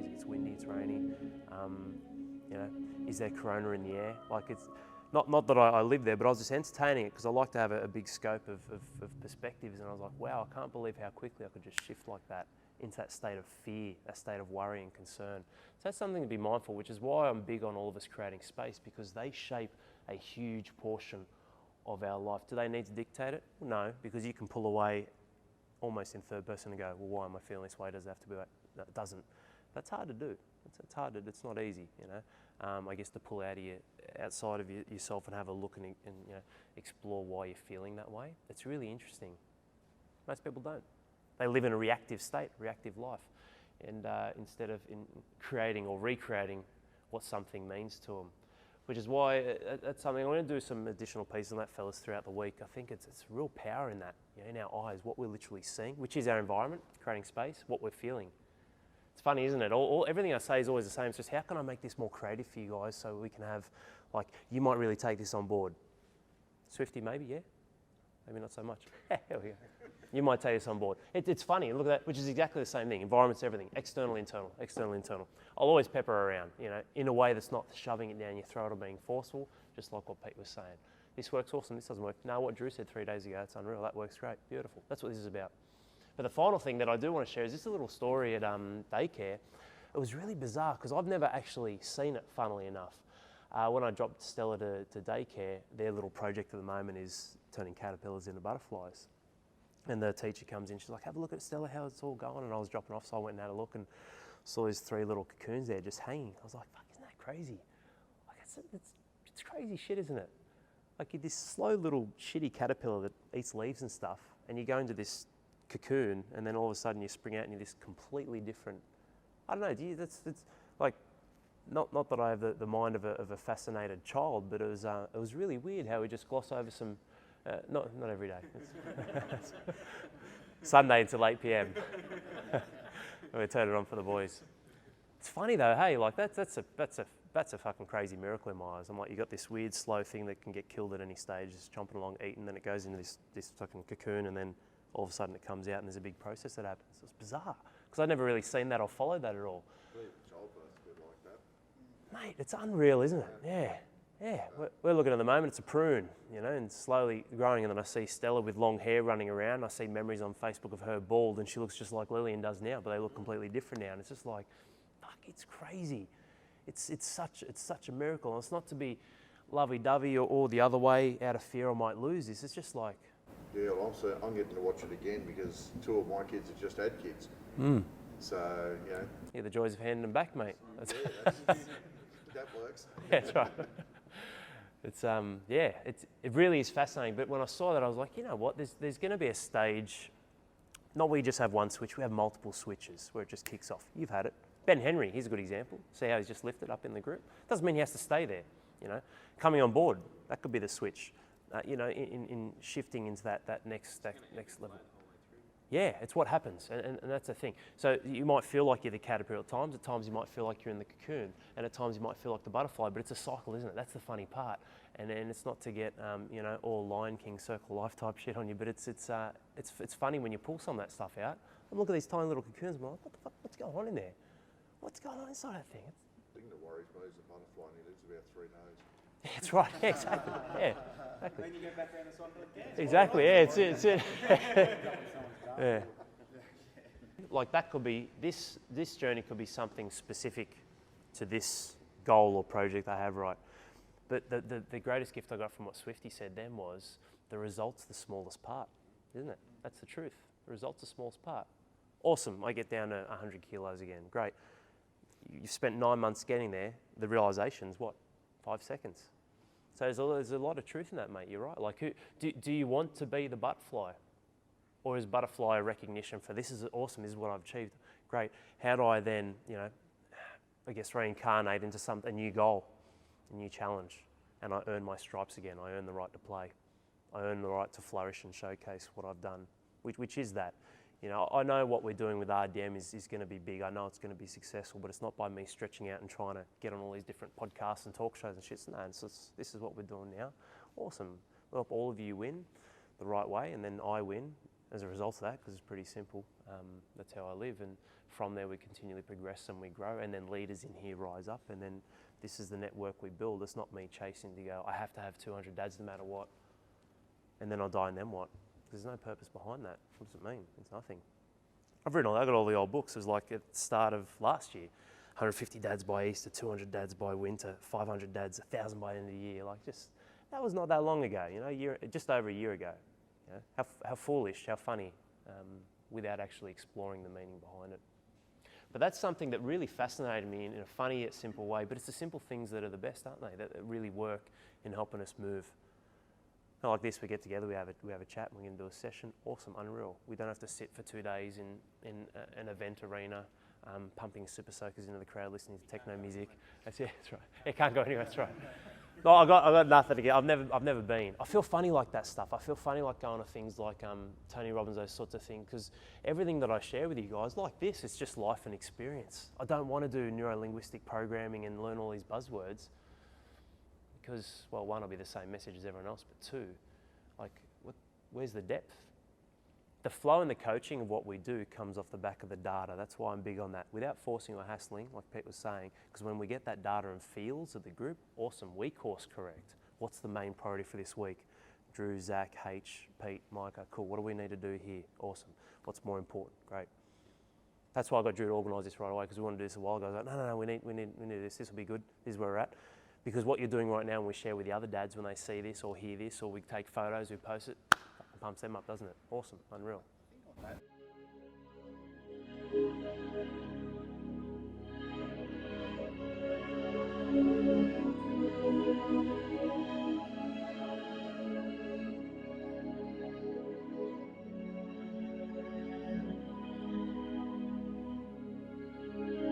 crazy. It's windy, it's rainy. You know, is there corona in the air? Like it's not that I live there, but I was just entertaining it because I like to have a big scope of perspectives, and I was like, wow, I can't believe how quickly I could just shift like that into that state of fear, that state of worry and concern. So that's something to be mindful, which is why I'm big on all of us creating space, because they shape a huge portion of our life. Do they need to dictate it? No, because you can pull away almost in third person and go, well, why am I feeling this way? Does it have to be like, no, it doesn't. That's hard to do. It's hard to, it's not easy, you know. I guess to pull out of outside of yourself and have a look and you know, explore why you're feeling that way. It's really interesting. Most people don't. They live in a reactive state, reactive life, and instead of creating or recreating what something means to them. Which is why that's something I'm going to do some additional pieces on that, fellas, throughout the week. I think it's real power in that, you know, in our eyes, what we're literally seeing, which is our environment, creating space, what we're feeling. It's funny, isn't it? Everything I say is always the same. It's just how can I make this more creative for you guys so we can have, like, you might really take this on board. Swifty, maybe, yeah? Maybe not so much. Here we go. You might take this on board. It's funny, look at that, which is exactly the same thing. Environment's everything, external, internal, external, internal. I'll always pepper around, you know, in a way that's not shoving it down your throat or being forceful, just like what Pete was saying. This works awesome, this doesn't work. No, what Drew said 3 days ago, it's unreal, that works great, beautiful. That's what this is about. But the final thing that I do want to share is just a little story at daycare. It was really bizarre because I've never actually seen it, funnily enough. When I dropped Stella to daycare, their little project at the moment is turning caterpillars into butterflies. And the teacher comes in, she's like, have a look at Stella, how it's all going. And I was dropping off, so I went and had a look and saw these 3 little cocoons there just hanging. I was like, fuck, isn't that crazy? Like, it's crazy shit, isn't it? Like, you're this slow little shitty caterpillar that eats leaves and stuff, and you go into this cocoon, and then all of a sudden you spring out and you're this completely different, I don't know, that's like, not that I have the mind of a fascinated child, but it was really weird how we just gloss over some, not every day. Sunday until 8 p.m. We turn it on for the boys. It's funny though, hey, like that's a fucking crazy miracle in my eyes. I'm like, you got this weird slow thing that can get killed at any stage, just chomping along, eating, then it goes into this fucking cocoon, and then all of a sudden it comes out and there's a big process that happens. It's bizarre because I've never really seen that or followed that at all. Childbirth's a bit like that. Mate, it's unreal, isn't it? Yeah. We're looking at the moment, it's a prune, you know, and slowly growing, and then I see Stella with long hair running around. I see memories on Facebook of her bald, and she looks just like Lillian does now, but they look completely different now. And it's just like, fuck, it's crazy. It's such a miracle. And it's not to be lovey-dovey or the other way, out of fear I might lose this. It's just like... Yeah, well, I'm getting to watch it again because 2 of my kids have just had kids. So, you know... Yeah, the joys of handing them back, mate. That works. Yeah, that's right. It's it really is fascinating. But when I saw that, I was like, you know what? There's going to be a stage, not where you just have one switch. We have multiple switches where it just kicks off. You've had it. Ben Henry, he's a good example. See how he's just lifted up in the group. Doesn't mean he has to stay there. You know, coming on board, that could be the switch. You know, in shifting into that next level. Yeah, it's what happens, and that's the thing. So you might feel like you're the caterpillar at times you might feel like you're in the cocoon, and at times you might feel like the butterfly, but it's a cycle, isn't it? That's the funny part. And it's not to get, you know, all Lion King circle life type shit on you, but it's funny when you pull some of that stuff out. And look at these tiny little cocoons, I'm like, what the fuck, what's going on in there? What's going on inside that thing? The thing that worries me is the butterfly, and he lives about 3 days. Yeah, that's right, yeah, exactly, yeah. Exactly. Then you go back around the cycle again. Exactly, yeah, it's it. Yeah. Like that could be, this journey could be something specific to this goal or project I have, right? But the greatest gift I got from what Swifty said then was, the result's the smallest part, isn't it? That's the truth. The result's the smallest part. Awesome, I get down to 100 kilos again, great. You've spent 9 months getting there, the realization's what, 5 seconds? So there's a lot of truth in that, mate, you're right. Like, do you want to be the butterfly? Or is butterfly a recognition for, this is awesome, this is what I've achieved, great. How do I then, you know, I guess reincarnate into a new goal, a new challenge, and I earn my stripes again, I earn the right to play. I earn the right to flourish and showcase what I've done, which is that. You know, I know what we're doing with RDM is going to be big. I know it's going to be successful, but it's not by me stretching out and trying to get on all these different podcasts and talk shows and shit. No, this is what we're doing now. Awesome. I hope all of you win the right way, and then I win as a result of that, because it's pretty simple. That's how I live. And from there we continually progress and we grow, and then leaders in here rise up, and then this is the network we build. It's not me chasing to go, I have to have 200 dads no matter what, and then I'll die and then what? There's no purpose behind that. What does it mean? It's nothing. I've written all that, I got all the old books. It was like at the start of last year, 150 dads by Easter, 200 dads by winter, 500 dads, 1,000 by the end of the year. Like, just, that was not that long ago, you know, just over a year ago. You know? How foolish, how funny, without actually exploring the meaning behind it. But that's something that really fascinated me in a funny yet simple way. But it's the simple things that are the best, aren't they? That really work in helping us move. Not like this, we get together, we have a chat, and we're going to do a session. Awesome, unreal. We don't have to sit for 2 days in an event arena, pumping super soakers into the crowd, listening to techno music. That's right. It can't go anywhere. That's right. No, I got nothing to get. I've never been. I feel funny like that stuff. I feel funny like going to things like Tony Robbins, those sorts of things, because everything that I share with you guys, like this, it's just life and experience. I don't want to do neuro-linguistic programming and learn all these buzzwords because, well, one, I'll be the same message as everyone else, but two, like, where's the depth? The flow and the coaching of what we do comes off the back of the data. That's why I'm big on that. Without forcing or hassling, like Pete was saying, because when we get that data and feels of the group, awesome, we course correct. What's the main priority for this week? Drew, Zach, H, Pete, Micah, cool. What do we need to do here? Awesome. What's more important? Great. That's why I got Drew to organise this right away, because we wanted to do this a while ago. I was like, no, we need this. This will be good. This is where we're at. Because what you're doing right now, and we share with the other dads when they see this or hear this, or we take photos, we post it, fucking pumps them up, doesn't it? Awesome, unreal.